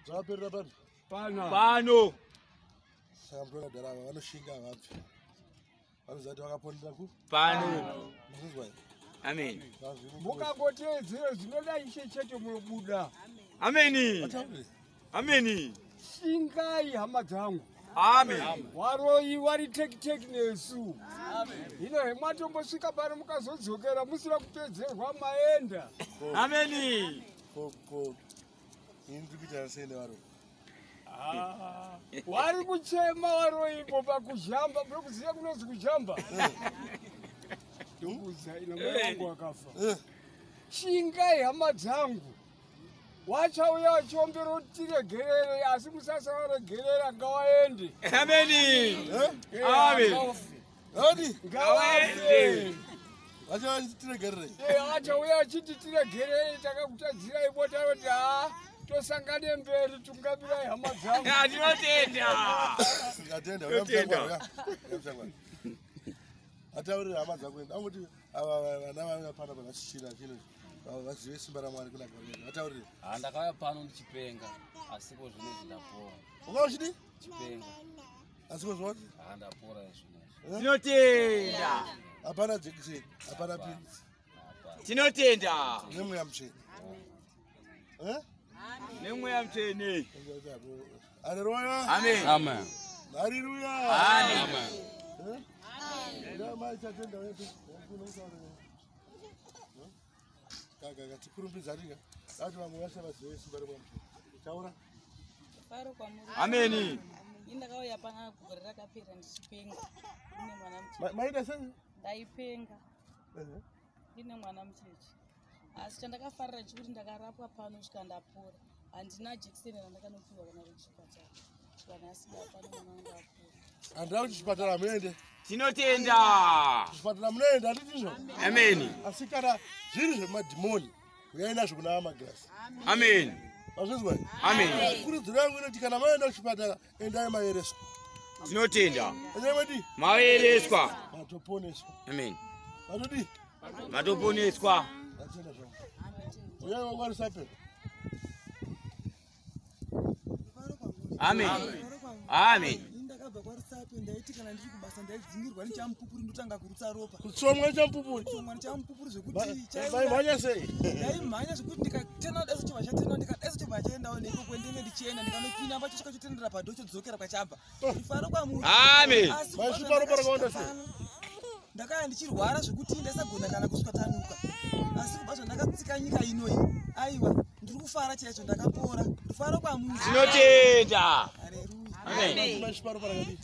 Zvaperera pano. Pano. Saka mtona darava vanoshinga vabve. Vanozati vakapondera ku? Pano. Muzvizwa. Amen. Mukangoteedzera zvinoda Ishe chete munobuda. Amen. Amen. Shingai hama dzangu. Amen. Waroi wari teki nesu. Hino hemwatombosvika pano mukazodzokera musina kupedzerwa maenda. Amen. Ko. Indri kuita sende varo. Wari kuchema waroipo pakujamba, munokuziva kunonzi kujamba. Ndikuudza ina mai wangu akafa. Shingai hama dzangu. Wachauya wachiombera kuti tiregerere asi musasavaregerera ngawaende. Amen. Amen. Odi? Ngawaende. Vachauya tiregerere. Achauya achiti tiregerere takakutadzirai bota roti tosangane mberi tungabirai hama dzangu. Tinotenda. Ngatenda uyamutangwa. Ataurira hama dzangu angoti ava vana vanga pana vakashira chino. Vazive simba raMwari kuna kwaari. Ataurira. Ndakauya pano ndichipenga asiko zvinezvi ndapora. Ukauchidi? Chipenga. Asiko zvoti? Ndapora izvonazvo. Tinotenda. Hapana jekiseni, hapana pilisi. Tinotenda. Nemweya muchena. Nemweya muchena. Haleluya. Amen. Amen. Haleluya. Amen. Mai chatenda wetu. Kaka tikurumbidzarika. Ati vamwe vashava zive simba raMwari. Taura. Faro kwa muri. Amen. Ndakauya pana gore rakapera ndichipenga. Ndine mwana mucheche. Maida sei? Ndaipenga. Ndine mwana mucheche. Asi chandakafarira chikuti ndakarapwa pano kusvika ndapora. Handina jekiseni randakanopiwa kana kuchipatara. Kana asina pano mwana wangu apora. Handira kuti chipatara muende. Tinotenda. Chipatara munoenda handitizvo? Amen. Asi kana zviri zvemadhimoni uyai nazvo kuna amagirasi. Amen. Mazvizwa? Amen. Kurudziro yangu inoti kana maenda kuchipatara endai mayereswa. Tinotenda. Endai mayereswa. Matoponeswa. Amen. Matodi? Matoponeswa. Atenda zvangu. Uyai wangwarisape. Amen. Amen. Ndakabva kwaRusape ndaiti kana ndiri kubasa ndaidzingirwa nechamupupuri ndotanga kurutsa ropa. Kutsomwa nechamupupuri? Kutsomwa nechamupupuri zvekuti chaimhanya sei? Ndaimhanya zvekuti ndikatena dasi chibva chatenda ndikadasi chibva chaendawo neiko kwendenge ndichienda ndikanopinda pachosvika chotendera padho chodzokera kwachabva. Ifaro kwamuri. Amen. Maisvipa ropa rakawanda sei? Ndakaya ndichirwara zvekuti ndasagona kana kuswatanuka. Asi kubva zvandakatsika nyika inoyi. Aiwa, ndiri kufara chaizvo ndakapora. Rufaro kwamuri. Tinotenda. Haleluya. Amen. Maisvipa ropa rakadii?